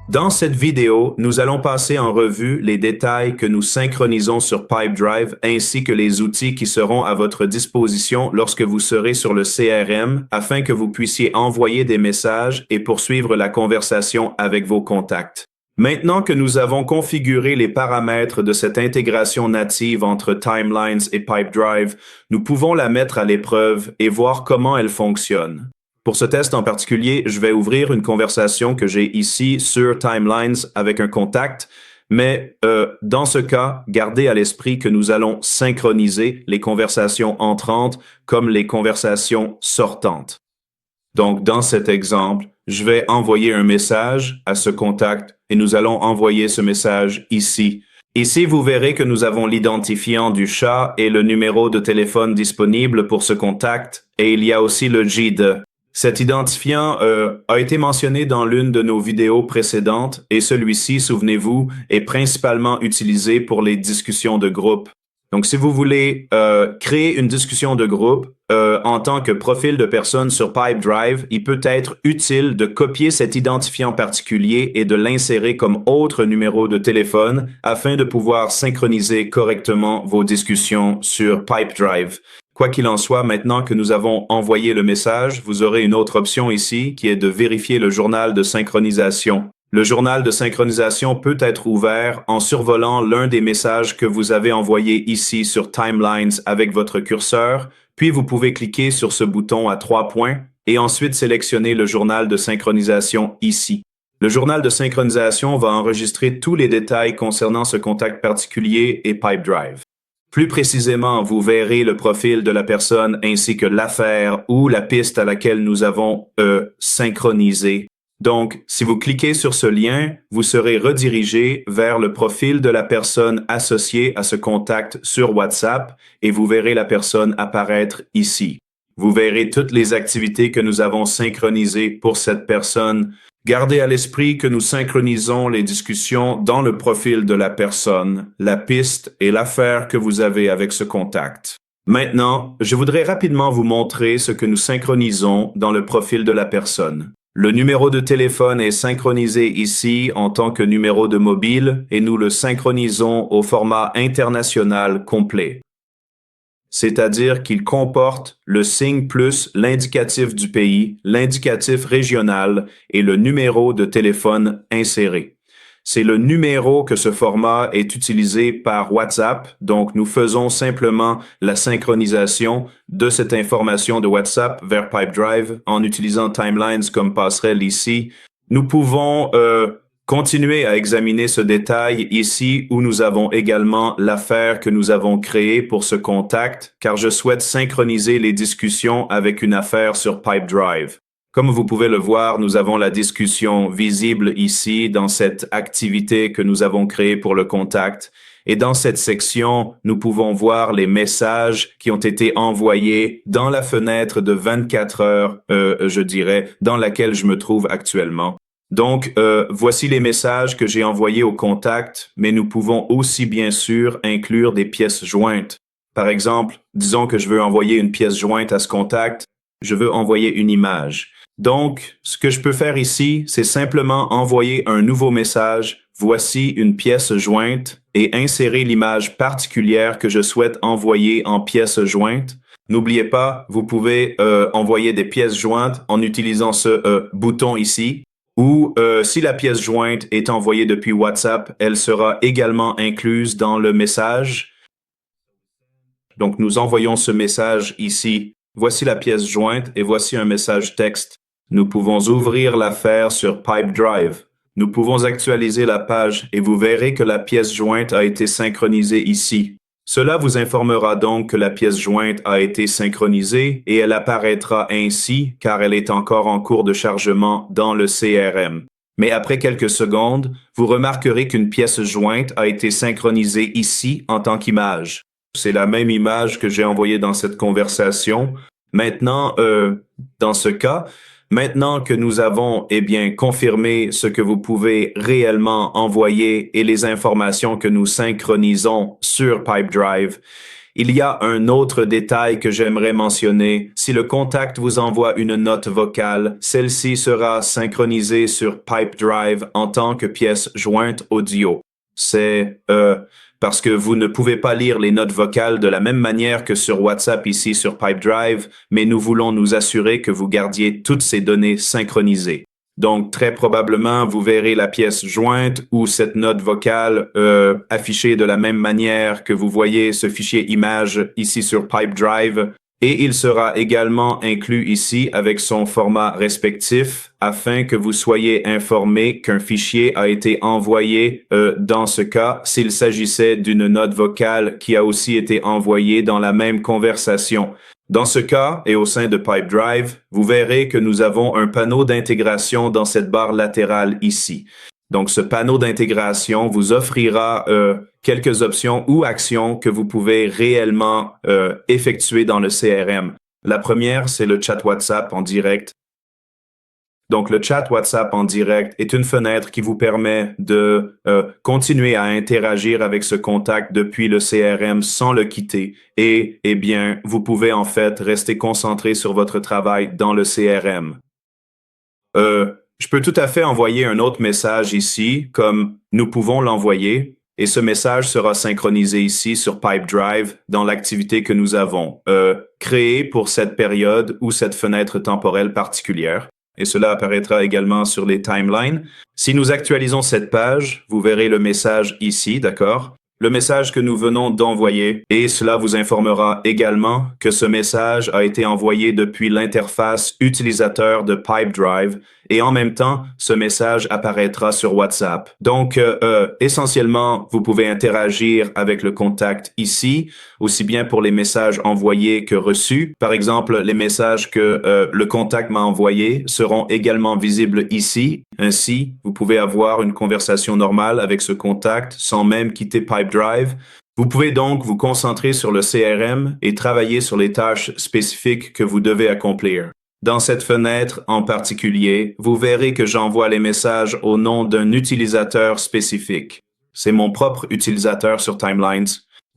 Dans cette vidéo, nous allons passer en revue les détails que nous synchronisons sur Pipedrive ainsi que les outils qui seront à votre disposition lorsque vous serez sur le CRM afin que vous puissiez envoyer des messages et poursuivre la conversation avec vos contacts. Maintenant que nous avons configuré les paramètres de cette intégration native entre Timelines et Pipedrive, nous pouvons la mettre à l'épreuve et voir comment elle fonctionne. Pour ce test en particulier, je vais ouvrir une conversation que j'ai ici sur Timelines avec un contact, mais dans ce cas, gardez à l'esprit que nous allons synchroniser les conversations entrantes comme les conversations sortantes. Donc, dans cet exemple, je vais envoyer un message à ce contact et nous allons envoyer ce message ici. Ici, vous verrez que nous avons l'identifiant du chat et le numéro de téléphone disponible pour ce contact et il y a aussi le JID. Cet identifiant a été mentionné dans l'une de nos vidéos précédentes et celui-ci, souvenez-vous, est principalement utilisé pour les discussions de groupe. Donc, si vous voulez créer une discussion de groupe en tant que profil de personne sur Pipedrive, il peut être utile de copier cet identifiant particulier et de l'insérer comme autre numéro de téléphone afin de pouvoir synchroniser correctement vos discussions sur Pipedrive. Quoi qu'il en soit, maintenant que nous avons envoyé le message, vous aurez une autre option ici qui est de vérifier le journal de synchronisation. Le journal de synchronisation peut être ouvert en survolant l'un des messages que vous avez envoyé ici sur Timelines avec votre curseur, puis vous pouvez cliquer sur ce bouton à 3 points et ensuite sélectionner le journal de synchronisation ici. Le journal de synchronisation va enregistrer tous les détails concernant ce contact particulier et Pipedrive. Plus précisément, vous verrez le profil de la personne ainsi que l'affaire ou la piste à laquelle nous avons synchronisé. Donc, si vous cliquez sur ce lien, vous serez redirigé vers le profil de la personne associée à ce contact sur WhatsApp et vous verrez la personne apparaître ici. Vous verrez toutes les activités que nous avons synchronisées pour cette personne. Gardez à l'esprit que nous synchronisons les discussions dans le profil de la personne, la piste et l'affaire que vous avez avec ce contact. Maintenant, je voudrais rapidement vous montrer ce que nous synchronisons dans le profil de la personne. Le numéro de téléphone est synchronisé ici en tant que numéro de mobile et nous le synchronisons au format international complet. C'est-à-dire qu'il comporte le signe plus l'indicatif du pays, l'indicatif régional et le numéro de téléphone inséré. C'est le numéro que ce format est utilisé par WhatsApp, donc nous faisons simplement la synchronisation de cette information de WhatsApp vers Pipedrive en utilisant Timelines comme passerelle ici. Nous pouvons continuer à examiner ce détail ici où nous avons également l'affaire que nous avons créée pour ce contact, car je souhaite synchroniser les discussions avec une affaire sur Pipedrive. Comme vous pouvez le voir, nous avons la discussion visible ici dans cette activité que nous avons créée pour le contact. Et dans cette section, nous pouvons voir les messages qui ont été envoyés dans la fenêtre de 24 heures, je dirais, dans laquelle je me trouve actuellement. Donc, voici les messages que j'ai envoyés au contact, mais nous pouvons aussi bien sûr inclure des pièces jointes. Par exemple, disons que je veux envoyer une pièce jointe à ce contact, je veux envoyer une image. Donc, ce que je peux faire ici, c'est simplement envoyer un nouveau message, voici une pièce jointe, et insérer l'image particulière que je souhaite envoyer en pièce jointe. N'oubliez pas, vous pouvez envoyer des pièces jointes en utilisant ce bouton ici. Ou si la pièce jointe est envoyée depuis WhatsApp, elle sera également incluse dans le message. Donc, nous envoyons ce message ici. Voici la pièce jointe et voici un message texte. Nous pouvons ouvrir l'affaire sur Pipedrive. Nous pouvons actualiser la page et vous verrez que la pièce jointe a été synchronisée ici. Cela vous informera donc que la pièce jointe a été synchronisée et elle apparaîtra ainsi car elle est encore en cours de chargement dans le CRM. Mais après quelques secondes, vous remarquerez qu'une pièce jointe a été synchronisée ici en tant qu'image. C'est la même image que j'ai envoyée dans cette conversation. Maintenant, dans ce cas, maintenant que nous avons confirmé ce que vous pouvez réellement envoyer et les informations que nous synchronisons sur Pipedrive, Il y a un autre détail que j'aimerais mentionner. Si le contact vous envoie une note vocale, celle-ci sera synchronisée sur Pipedrive en tant que pièce jointe audio. C'est parce que vous ne pouvez pas lire les notes vocales de la même manière que sur WhatsApp ici sur Pipedrive, mais nous voulons nous assurer que vous gardiez toutes ces données synchronisées. Donc, très probablement, vous verrez la pièce jointe ou cette note vocale affichée de la même manière que vous voyez ce fichier image ici sur Pipedrive. Et il sera également inclus ici avec son format respectif afin que vous soyez informé qu'un fichier a été envoyé dans ce cas s'il s'agissait d'une note vocale qui a aussi été envoyée dans la même conversation. Dans ce cas, et au sein de Pipedrive, vous verrez que nous avons un panneau d'intégration dans cette barre latérale ici. Donc, ce panneau d'intégration vous offrira quelques options ou actions que vous pouvez réellement effectuer dans le CRM. La première, c'est le chat WhatsApp en direct. Donc, le chat WhatsApp en direct est une fenêtre qui vous permet de continuer à interagir avec ce contact depuis le CRM sans le quitter. Et, eh bien, vous pouvez en fait rester concentré sur votre travail dans le CRM. Je peux tout à fait envoyer un autre message ici, comme nous pouvons l'envoyer, et ce message sera synchronisé ici sur Pipedrive dans l'activité que nous avons créée pour cette période ou cette fenêtre temporelle particulière. Et cela apparaîtra également sur les timelines. Si nous actualisons cette page, vous verrez le message ici, d'accord? Le message que nous venons d'envoyer, et cela vous informera également que ce message a été envoyé depuis l'interface utilisateur de Pipedrive, et en même temps, ce message apparaîtra sur WhatsApp. Donc, essentiellement, vous pouvez interagir avec le contact ici, aussi bien pour les messages envoyés que reçus. Par exemple, les messages que le contact m'a envoyés seront également visibles ici. Ainsi, vous pouvez avoir une conversation normale avec ce contact sans même quitter Pipedrive. Vous pouvez donc vous concentrer sur le CRM et travailler sur les tâches spécifiques que vous devez accomplir. Dans cette fenêtre en particulier, vous verrez que j'envoie les messages au nom d'un utilisateur spécifique. C'est mon propre utilisateur sur Timelines.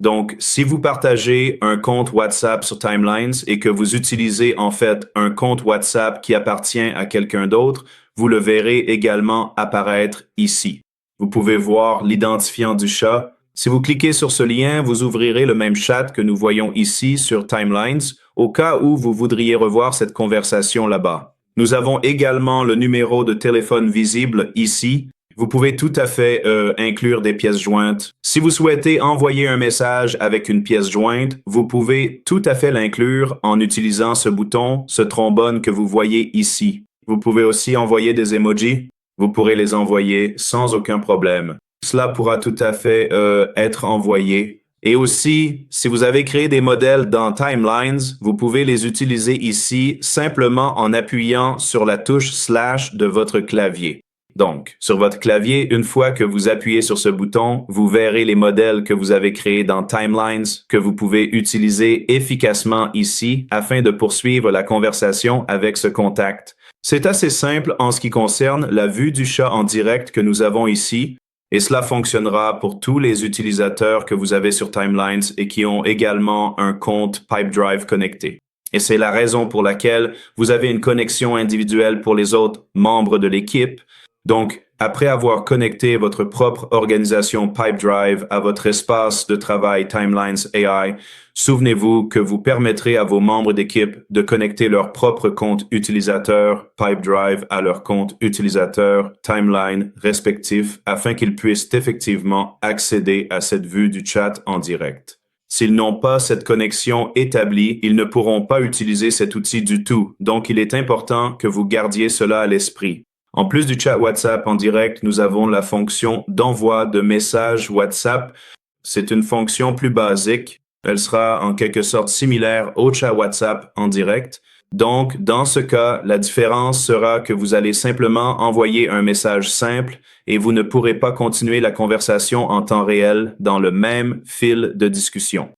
Donc, si vous partagez un compte WhatsApp sur Timelines et que vous utilisez en fait un compte WhatsApp qui appartient à quelqu'un d'autre, vous le verrez également apparaître ici. Vous pouvez voir l'identifiant du chat. Si vous cliquez sur ce lien, vous ouvrirez le même chat que nous voyons ici sur Timelines, au cas où vous voudriez revoir cette conversation là-bas. Nous avons également le numéro de téléphone visible ici. Vous pouvez tout à fait inclure des pièces jointes. Si vous souhaitez envoyer un message avec une pièce jointe, vous pouvez tout à fait l'inclure en utilisant ce bouton, ce trombone que vous voyez ici. Vous pouvez aussi envoyer des emojis. Vous pourrez les envoyer sans aucun problème. Cela pourra tout à fait être envoyé. Et aussi, si vous avez créé des modèles dans Timelines, vous pouvez les utiliser ici simplement en appuyant sur la touche / de votre clavier. Donc, sur votre clavier, une fois que vous appuyez sur ce bouton, vous verrez les modèles que vous avez créés dans Timelines que vous pouvez utiliser efficacement ici afin de poursuivre la conversation avec ce contact. C'est assez simple en ce qui concerne la vue du chat en direct que nous avons ici. Et cela fonctionnera pour tous les utilisateurs que vous avez sur Timelines et qui ont également un compte Pipedrive connecté. Et c'est la raison pour laquelle vous avez une connexion individuelle pour les autres membres de l'équipe. Donc, après avoir connecté votre propre organisation Pipedrive à votre espace de travail Timelines AI, souvenez-vous que vous permettrez à vos membres d'équipe de connecter leur propre compte utilisateur Pipedrive à leur compte utilisateur Timeline respectif afin qu'ils puissent effectivement accéder à cette vue du chat en direct. S'ils n'ont pas cette connexion établie, ils ne pourront pas utiliser cet outil du tout, donc il est important que vous gardiez cela à l'esprit. En plus du chat WhatsApp en direct, nous avons la fonction d'envoi de messages WhatsApp. C'est une fonction plus basique. Elle sera en quelque sorte similaire au chat WhatsApp en direct. Donc, dans ce cas, la différence sera que vous allez simplement envoyer un message simple et vous ne pourrez pas continuer la conversation en temps réel dans le même fil de discussion.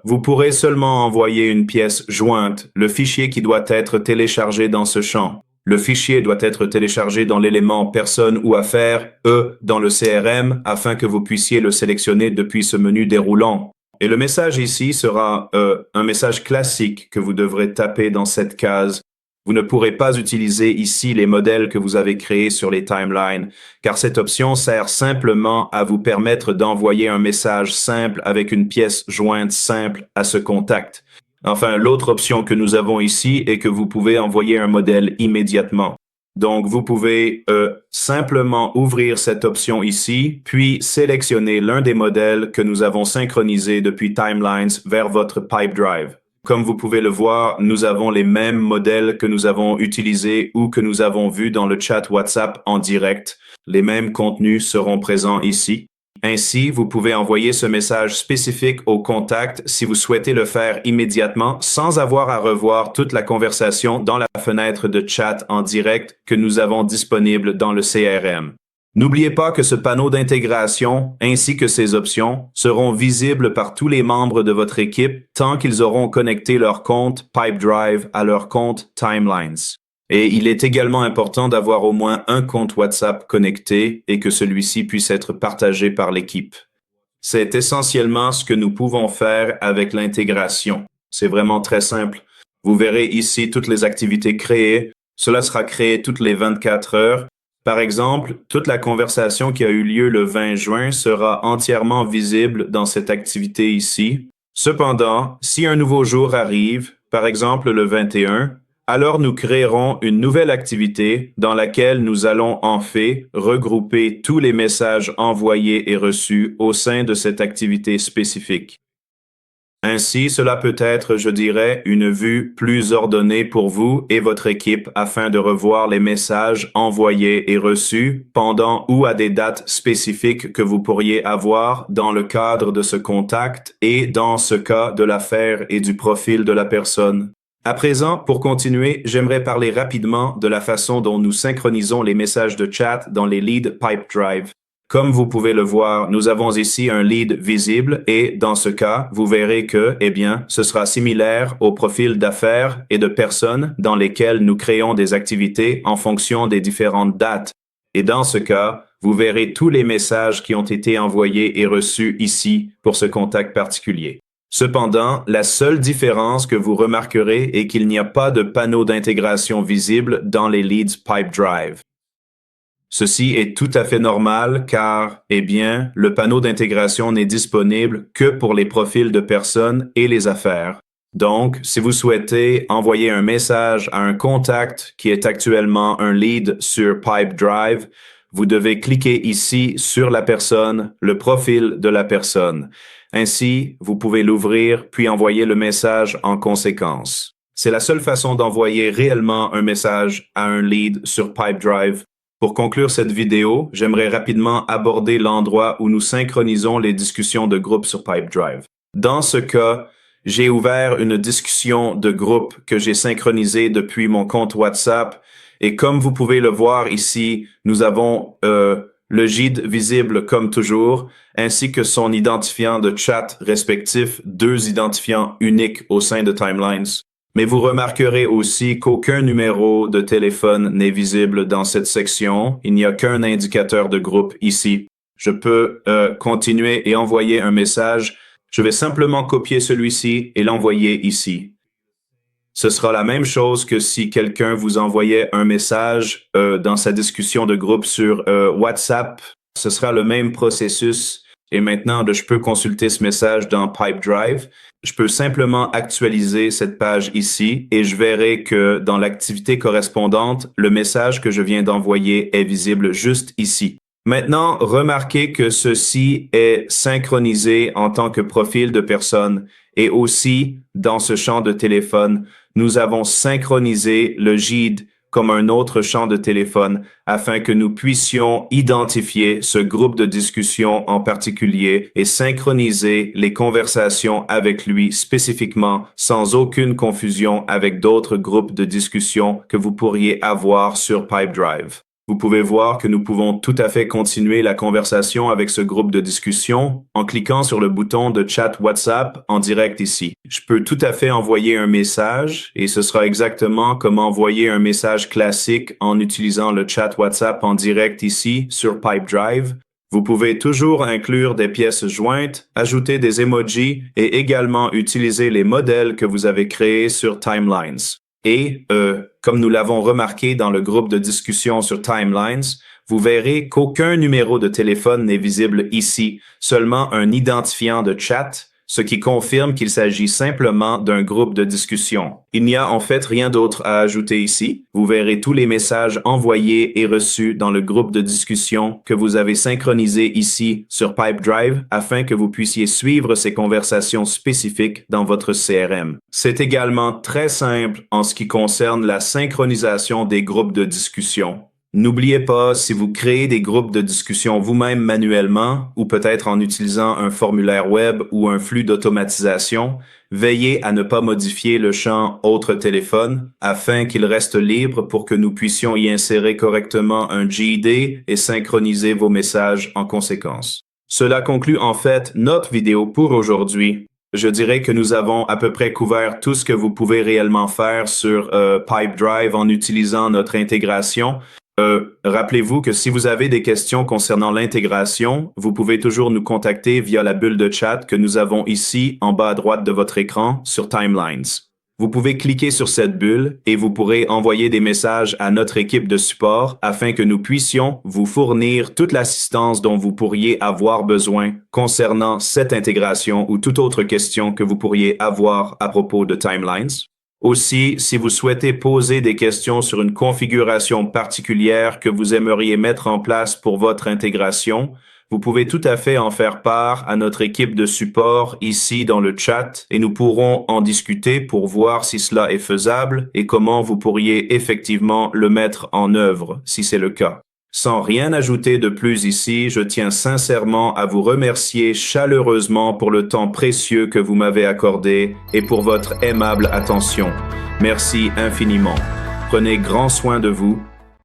Vous pourrez seulement envoyer une pièce jointe, le fichier qui doit être téléchargé dans ce champ. Le fichier doit être téléchargé dans l'élément personne ou affaires, dans le CRM, afin que vous puissiez le sélectionner depuis ce menu déroulant. Et le message ici sera un message classique que vous devrez taper dans cette case. Vous ne pourrez pas utiliser ici les modèles que vous avez créés sur les timelines, car cette option sert simplement à vous permettre d'envoyer un message simple avec une pièce jointe simple à ce contact. Enfin, l'autre option que nous avons ici est que vous pouvez envoyer un modèle immédiatement. Donc, vous pouvez simplement ouvrir cette option ici, puis sélectionner l'un des modèles que nous avons synchronisés depuis Timelines vers votre Pipedrive. Comme vous pouvez le voir, nous avons les mêmes modèles que nous avons utilisés ou que nous avons vus dans le chat WhatsApp en direct. Les mêmes contenus seront présents ici. Ainsi, vous pouvez envoyer ce message spécifique au contact si vous souhaitez le faire immédiatement sans avoir à revoir toute la conversation dans la fenêtre de chat en direct que nous avons disponible dans le CRM. N'oubliez pas que ce panneau d'intégration ainsi que ses options seront visibles par tous les membres de votre équipe tant qu'ils auront connecté leur compte Pipedrive à leur compte Timelines. Et il est également important d'avoir au moins un compte WhatsApp connecté et que celui-ci puisse être partagé par l'équipe. C'est essentiellement ce que nous pouvons faire avec l'intégration. C'est vraiment très simple. Vous verrez ici toutes les activités créées. Cela sera créé toutes les 24 heures. Par exemple, toute la conversation qui a eu lieu le 20 juin sera entièrement visible dans cette activité ici. Cependant, si un nouveau jour arrive, par exemple le 21, alors nous créerons une nouvelle activité dans laquelle nous allons en fait regrouper tous les messages envoyés et reçus au sein de cette activité spécifique. Ainsi, cela peut être, je dirais, une vue plus ordonnée pour vous et votre équipe afin de revoir les messages envoyés et reçus pendant ou à des dates spécifiques que vous pourriez avoir dans le cadre de ce contact et dans ce cas de l'affaire et du profil de la personne. À présent, pour continuer, j'aimerais parler rapidement de la façon dont nous synchronisons les messages de chat dans les leads Pipedrive. Comme vous pouvez le voir, nous avons ici un lead visible et dans ce cas, vous verrez que, ce sera similaire au profil d'affaires et de personnes dans lesquelles nous créons des activités en fonction des différentes dates. Et dans ce cas, vous verrez tous les messages qui ont été envoyés et reçus ici pour ce contact particulier. Cependant, la seule différence que vous remarquerez est qu'il n'y a pas de panneau d'intégration visible dans les leads Pipedrive. Ceci est tout à fait normal car, le panneau d'intégration n'est disponible que pour les profils de personnes et les affaires. Donc, si vous souhaitez envoyer un message à un contact qui est actuellement un lead sur Pipedrive, vous devez cliquer ici sur la personne, le profil de la personne. Ainsi, vous pouvez l'ouvrir puis envoyer le message en conséquence. C'est la seule façon d'envoyer réellement un message à un lead sur Pipedrive. Pour conclure cette vidéo, j'aimerais rapidement aborder l'endroit où nous synchronisons les discussions de groupe sur Pipedrive. Dans ce cas, j'ai ouvert une discussion de groupe que j'ai synchronisée depuis mon compte WhatsApp et comme vous pouvez le voir ici, nous avons le guide visible comme toujours, ainsi que son identifiant de chat respectif, 2 identifiants uniques au sein de Timelines. Mais vous remarquerez aussi qu'aucun numéro de téléphone n'est visible dans cette section. Il n'y a qu'un indicateur de groupe ici. Je peux continuer et envoyer un message. Je vais simplement copier celui-ci et l'envoyer ici. Ce sera la même chose que si quelqu'un vous envoyait un message dans sa discussion de groupe sur WhatsApp. Ce sera le même processus. Et maintenant, je peux consulter ce message dans Pipedrive. Je peux simplement actualiser cette page ici et je verrai que dans l'activité correspondante, le message que je viens d'envoyer est visible juste ici. Maintenant, remarquez que ceci est synchronisé en tant que profil de personne et aussi dans ce champ de téléphone, nous avons synchronisé le guide comme un autre champ de téléphone afin que nous puissions identifier ce groupe de discussion en particulier et synchroniser les conversations avec lui spécifiquement sans aucune confusion avec d'autres groupes de discussion que vous pourriez avoir sur Pipedrive. Vous pouvez voir que nous pouvons tout à fait continuer la conversation avec ce groupe de discussion en cliquant sur le bouton de chat WhatsApp en direct ici. Je peux tout à fait envoyer un message et ce sera exactement comme envoyer un message classique en utilisant le chat WhatsApp en direct ici sur Pipedrive. Vous pouvez toujours inclure des pièces jointes, ajouter des emojis et également utiliser les modèles que vous avez créés sur Timelines. Et, comme nous l'avons remarqué dans le groupe de discussion sur Timelines, vous verrez qu'aucun numéro de téléphone n'est visible ici, seulement un identifiant de chat, ce qui confirme qu'il s'agit simplement d'un groupe de discussion. Il n'y a en fait rien d'autre à ajouter ici. Vous verrez tous les messages envoyés et reçus dans le groupe de discussion que vous avez synchronisé ici sur Pipedrive afin que vous puissiez suivre ces conversations spécifiques dans votre CRM. C'est également très simple en ce qui concerne la synchronisation des groupes de discussion. N'oubliez pas, si vous créez des groupes de discussion vous-même manuellement ou peut-être en utilisant un formulaire web ou un flux d'automatisation, veillez à ne pas modifier le champ Autre téléphone afin qu'il reste libre pour que nous puissions y insérer correctement un GID et synchroniser vos messages en conséquence. Cela conclut en fait notre vidéo pour aujourd'hui. Je dirais que nous avons à peu près couvert tout ce que vous pouvez réellement faire sur Pipedrive en utilisant notre intégration. Rappelez-vous que si vous avez des questions concernant l'intégration, vous pouvez toujours nous contacter via la bulle de chat que nous avons ici en bas à droite de votre écran sur Timelines. Vous pouvez cliquer sur cette bulle et vous pourrez envoyer des messages à notre équipe de support afin que nous puissions vous fournir toute l'assistance dont vous pourriez avoir besoin concernant cette intégration ou toute autre question que vous pourriez avoir à propos de Timelines. Aussi, si vous souhaitez poser des questions sur une configuration particulière que vous aimeriez mettre en place pour votre intégration, vous pouvez tout à fait en faire part à notre équipe de support ici dans le chat et nous pourrons en discuter pour voir si cela est faisable et comment vous pourriez effectivement le mettre en œuvre si c'est le cas. Sans rien ajouter de plus ici, je tiens sincèrement à vous remercier chaleureusement pour le temps précieux que vous m'avez accordé et pour votre aimable attention. Merci infiniment. Prenez grand soin de vous